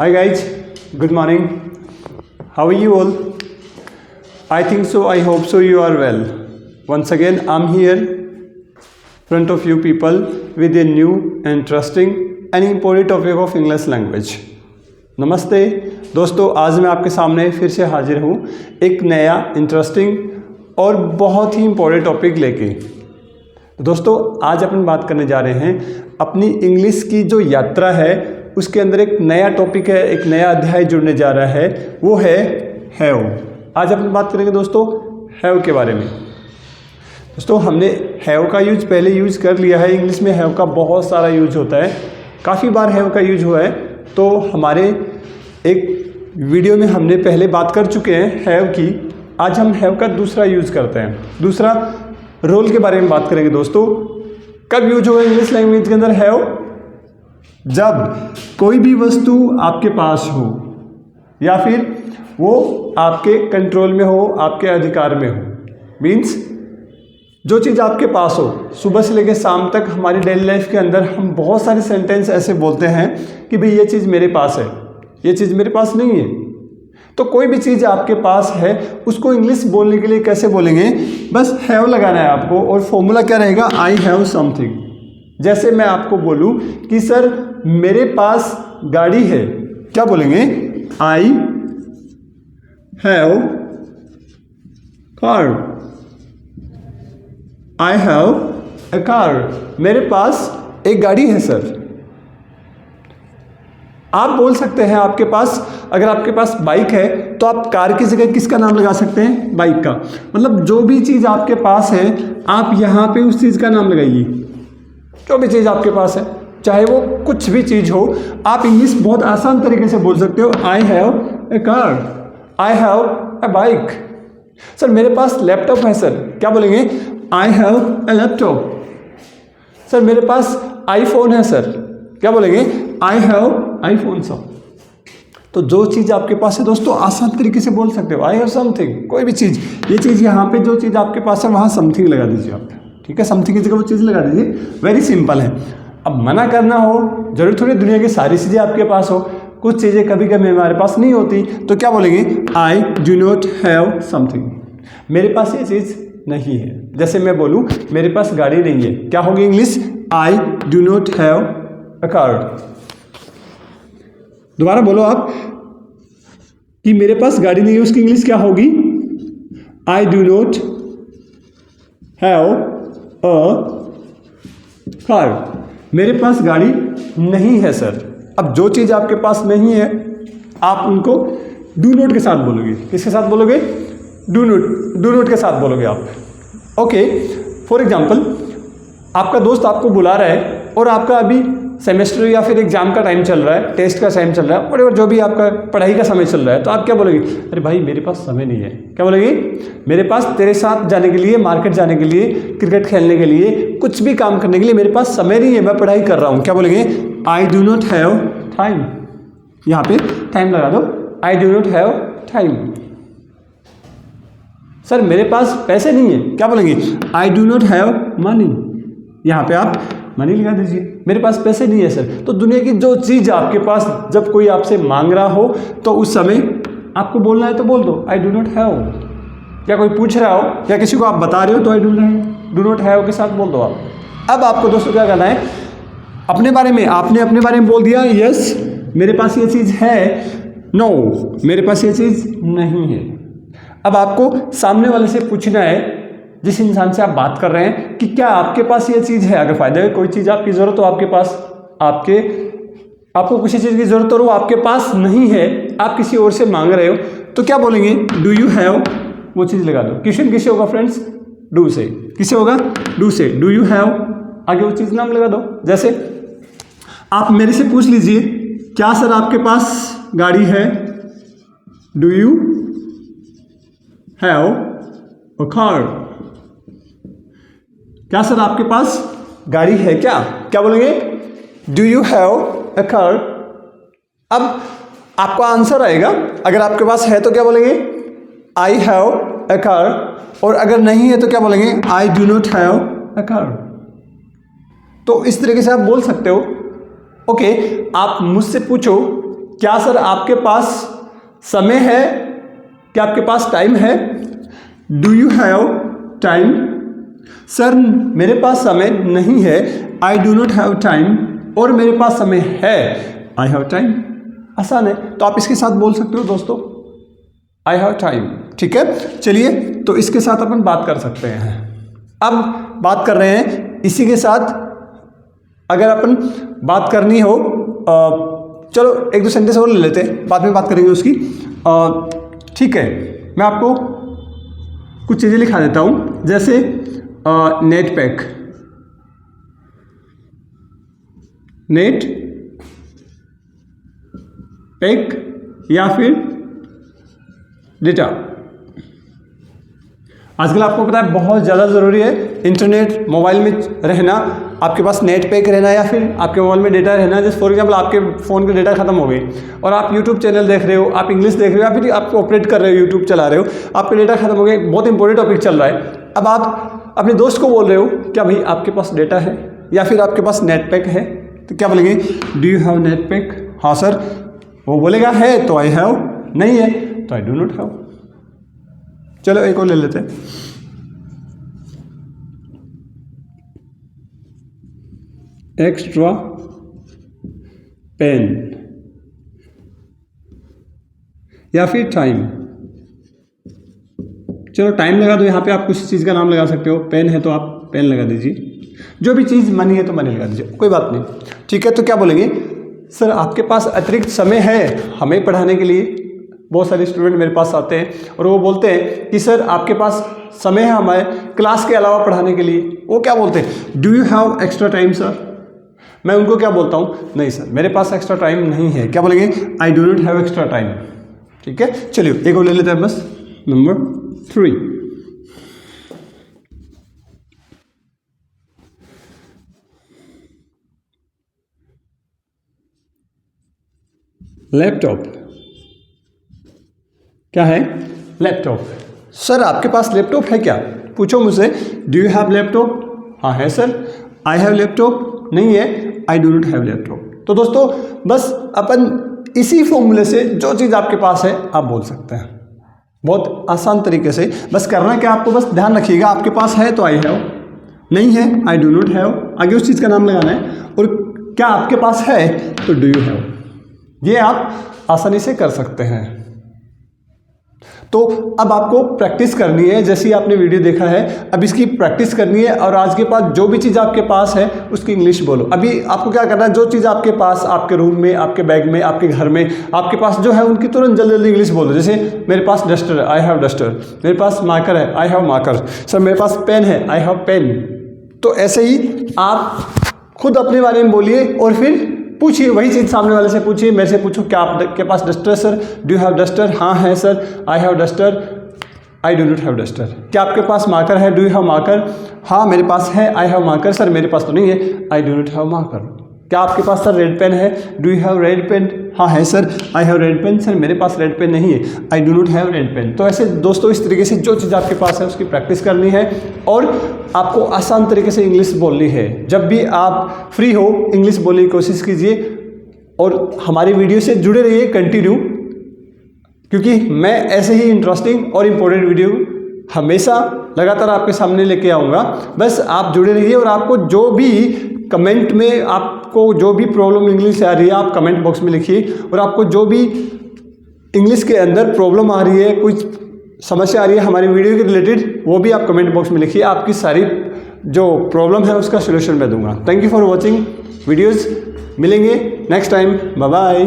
Hi guys, good morning. How are you all? I think so, I hope so you are well. Once again, I'm here front of you people with a new, interesting and important topic of English language. नमस्ते दोस्तों, आज मैं आपके सामने फिर से हाजिर हूँ एक नया इंटरेस्टिंग और बहुत ही इम्पोर्टेंट टॉपिक लेके। तो दोस्तों, आज अपन बात करने जा रहे हैं अपनी इंग्लिश की जो यात्रा है उसके अंदर एक नया टॉपिक है, एक नया अध्याय जुड़ने जा रहा है, वो है हैव। आज अपन बात करेंगे दोस्तों हैव के बारे में। दोस्तों, हमने हैव का यूज पहले यूज कर लिया है। इंग्लिश में हैव का बहुत सारा यूज होता है, काफ़ी बार हैव का यूज हुआ है। तो हमारे एक वीडियो में हमने पहले बात कर चुके हैं हैव की। आज हम हैव का दूसरा यूज करते हैं, दूसरा रोल के बारे में बात करेंगे। दोस्तों, कब यूज होगा इंग्लिश लैंग्वेज के अंदर हैव? जब कोई भी वस्तु आपके पास हो या फिर वो आपके कंट्रोल में हो, आपके अधिकार में हो। मीन्स जो चीज़ आपके पास हो। सुबह से लेकर शाम तक हमारी डेली लाइफ के अंदर हम बहुत सारे सेंटेंस ऐसे बोलते हैं कि भाई ये चीज़ मेरे पास है, ये चीज़ मेरे पास नहीं है। तो कोई भी चीज़ आपके पास है उसको इंग्लिश बोलने के लिए कैसे बोलेंगे? बस हैव लगाना है आपको, और फॉर्मूला क्या रहेगा? I have something. जैसे मैं आपको बोलूं कि सर मेरे पास गाड़ी है, क्या बोलेंगे? I have car. I have a car. मेरे पास एक गाड़ी है सर। आप बोल सकते हैं आपके पास, अगर आपके पास बाइक है तो आप कार की जगह किसका नाम लगा सकते हैं? बाइक का। मतलब जो भी चीज़ आपके पास है आप यहाँ पे उस चीज़ का नाम लगाइए। जो भी चीज़ आपके पास है, चाहे वो कुछ भी चीज़ हो, आप इंग्लिश बहुत आसान तरीके से बोल सकते हो। I have a car, I have a bike. Sir मेरे पास लैपटॉप है सर, क्या बोलेंगे? I have a laptop. Sir मेरे पास आईफोन है सर, क्या बोलेंगे? I have iPhone sir. तो जो चीज़ आपके पास है दोस्तों, आसान तरीके से बोल सकते हो। आई हैव समथिंग, कोई भी चीज़। ये चीज़ यहाँ पे जो चीज़ आपके पास है वहाँ समथिंग लगा दीजिए आप, ठीक है? समथिंग की जगह वो चीज़ लगा दीजिए। वेरी सिंपल है। अब मना करना हो, जरूरी थोड़ी दुनिया की सारी चीज़ें आपके पास हो। कुछ चीज़ें कभी कभी हमारे पास नहीं होती, तो क्या बोलेंगे? आई डू नॉट हैव समथिंग। मेरे पास ये चीज़ नहीं है। जैसे मैं बोलूँ मेरे पास गाड़ी नहीं है, क्या होगी English? I do not have a car. दोबारा बोलो आप कि मेरे पास गाड़ी नहीं है, उसकी इंग्लिश क्या होगी? आई do not have a car. मेरे पास गाड़ी नहीं है सर। अब जो चीज़ आपके पास नहीं है आप उनको डू नॉट के साथ बोलोगे। किसके साथ बोलोगे? डू नॉट के साथ बोलोगे आप। ओके, फॉर एग्जाम्पल आपका दोस्त आपको बुला रहा है और आपका अभी सेमेस्टर या फिर एग्जाम का टाइम चल रहा है, टेस्ट का टाइम चल रहा है, और जो भी आपका पढ़ाई का समय चल रहा है, तो आप क्या बोलोगे? अरे भाई मेरे पास समय नहीं है। क्या बोलोगे? मेरे पास तेरे साथ जाने के लिए, मार्केट जाने के लिए, क्रिकेट खेलने के लिए, कुछ भी काम करने के लिए मेरे पास समय नहीं है, मैं पढ़ाई कर रहा हूँ। क्या बोलेंगे? आई डू नॉट हैव टाइम। यहाँ पे टाइम लगा दो, आई do not have time. Sir मेरे पास पैसे नहीं है, क्या बोलेंगे? आई डू नॉट हैव मनी। यहाँ पे आप मनी लगा दीजिए। मेरे पास पैसे नहीं है सर। तो दुनिया की जो चीज़ आपके पास, जब कोई आपसे मांग रहा हो तो उस समय आपको बोलना है तो बोल दो आई डू नॉट हैव। क्या कोई पूछ रहा हो या किसी को आप बता रहे हो तो आई डू नॉट हैव के साथ बोल दो आप। अब आपको दोस्तों क्या करना है? अपने बारे में, आपने अपने बारे में बोल दिया यस मेरे पास ये चीज़ है, नो मेरे पास ये चीज़ नहीं है। अब आपको सामने वाले से पूछना है, जिस इंसान से आप बात कर रहे हैं, कि क्या आपके पास ये चीज़ है? अगर फायदा है कोई चीज़ आपकी ज़रूरत हो आपके पास, आपको किसी चीज़ की ज़रूरत हो आपके पास नहीं है, आप किसी और से मांग रहे हो, तो क्या बोलेंगे? डू यू हैव, वो चीज़ लगा दो। क्वेश्चन किससे होगा फ्रेंड्स? डू से। किससे होगा? डू से। डू यू हैव, आगे वो चीज़ नाम लगा दो। जैसे आप मेरे से पूछ लीजिए, क्या सर आपके पास गाड़ी है? Do you have a car. क्या सर आपके पास गाड़ी है क्या? क्या बोलेंगे? Do you have a car. अब आपका आंसर आएगा, अगर आपके पास है तो क्या बोलेंगे? I have a car. और अगर नहीं है तो क्या बोलेंगे? आई do not have a car. तो इस तरीके से आप बोल सकते हो। ओके, आप मुझसे पूछो क्या सर आपके पास समय है, क्या आपके पास टाइम है? Do you have time? Sir मेरे पास समय नहीं है, I do not have time, और मेरे पास समय है, आई हैव टाइम। आसान है, तो आप इसके साथ बोल सकते हो दोस्तों, आई हैव टाइम। ठीक है, चलिए तो इसके साथ अपन बात कर सकते हैं। अब बात कर रहे हैं इसी के साथ, अगर अपन बात करनी हो चलो एक दो सेंटेंस और ले लेते हैं, बाद में बात करेंगे उसकी। ठीक है, मैं आपको कुछ चीज़ें लिखा देता हूँ, जैसे नेट पैक, नेट पैक या फिर डेटा। आजकल आपको पता है बहुत ज़्यादा ज़रूरी है इंटरनेट मोबाइल में रहना, आपके पास नेट पैक रहना या फिर आपके मोबाइल में डेटा रहना। जैसे फॉर एग्जांपल आपके फ़ोन के डेटा खत्म हो गई और आप यूट्यूब चैनल देख रहे हो, आप इंग्लिश देख रहे हो या फिर आप ऑपरेट कर रहे हो, यूट्यूब चला रहे हो, आपके डेटा खत्म हो गए, बहुत इंपॉर्टेंट टॉपिक चल रहा है। अब आप अपने दोस्त को बोल रहे हो क्या भाई आपके पास डेटा है या फिर आपके पास नेट पैक है, तो क्या बोलेंगे? Do you have net pack? हाँ सर। वो बोलेगा है तो आई हैव, नहीं है तो आई डू नॉट हैव। चलो एक और ले लेते हैं, एक्स्ट्रा पेन या फिर टाइम। चलो टाइम लगा दो, यहाँ पे आप कुछ चीज़ का नाम लगा सकते हो, पेन है तो आप पेन लगा दीजिए, जो भी चीज़ मनी है तो मनी लगा दीजिए, कोई बात नहीं। ठीक है, तो क्या बोलेंगे? सर आपके पास अतिरिक्त समय है हमें पढ़ाने के लिए। बहुत सारे स्टूडेंट मेरे पास आते हैं और वो बोलते हैं कि सर आपके पास समय है हमारे क्लास के अलावा पढ़ाने के लिए। वो क्या बोलते हैं? Do you have extra time sir? मैं उनको क्या बोलता हूँ? नहीं सर मेरे पास एक्स्ट्रा टाइम नहीं है। क्या बोलेंगे? आई do not have extra time. ठीक है, चलिए एक और ले लेते हैं बस, नंबर 3। लैपटॉप। क्या है? लैपटॉप। सर आपके पास लैपटॉप है क्या? पूछो मुझसे, डू यू हैव लैपटॉप? हाँ है सर। I have laptop? नहीं है, I do not have laptop. तो दोस्तों बस अपन इसी फॉर्मूले से जो चीज़ आपके पास है आप बोल सकते हैं, बहुत आसान तरीके से। बस करना क्या आपको, बस ध्यान रखिएगा, आपके पास है तो आई हैव, नहीं है आई डू नॉट हैव, आगे उस चीज़ का नाम लगाना है, और क्या आपके पास है तो डू यू हैव। ये आप आसानी से कर सकते हैं। तो अब आपको प्रैक्टिस करनी है, जैसे ही आपने वीडियो देखा है अब इसकी प्रैक्टिस करनी है, और आज के बाद जो भी चीज़ आपके पास है उसकी इंग्लिश बोलो। अभी आपको क्या करना है, जो चीज़ आपके पास, आपके रूम में, आपके बैग में, आपके घर में आपके पास जो है उनकी तुरंत जल्दी जल्दी इंग्लिश बोलो। जैसे मेरे पास डस्टर है, आई हैव डस्टर। मेरे पास मार्कर है, आई हैव मार्कर। सर मेरे पास पेन है, आई हैव पेन। तो ऐसे ही आप खुद अपने बारे में बोलिए और फिर पूछिए, वही चीज़ सामने वाले से पूछिए। मेरे से पूछो क्या आपके पास duster sir? Do you have duster? हाँ है sir, I have duster, I do not have duster. क्या आपके पास मार्कर है? Do you have marker? हाँ मेरे पास है, आई हैव मार्कर। सर मेरे पास तो नहीं है, I do not have marker. क्या आपके पास सर रेड पेन है? Do you have red pen? हाँ है sir, I have red pen. Sir मेरे पास रेड पेन नहीं है, I do not have red pen. तो ऐसे दोस्तों इस तरीके से जो चीज़ आपके पास है उसकी प्रैक्टिस करनी है, और आपको आसान तरीके से इंग्लिश बोलनी है। जब भी आप फ्री हो इंग्लिश बोलने की कोशिश कीजिए, और हमारी वीडियो से जुड़े रहिए कंटिन्यू, क्योंकि मैं ऐसे ही इंटरेस्टिंग और इम्पोर्टेंट वीडियो हमेशा लगातार आपके सामने लेके आऊँगा। बस आप जुड़े रहिए, और आपको जो भी कमेंट में, आपको जो भी प्रॉब्लम इंग्लिश से आ रही है आप कमेंट बॉक्स में लिखिए, और आपको जो भी इंग्लिश के अंदर प्रॉब्लम आ रही है, कुछ समस्या आ रही है हमारी वीडियो के रिलेटेड, वो भी आप कमेंट बॉक्स में लिखिए। आपकी सारी जो प्रॉब्लम है उसका सोल्यूशन मैं दूंगा। Thank you for watching videos. मिलेंगे नेक्स्ट टाइम, बाय बाय।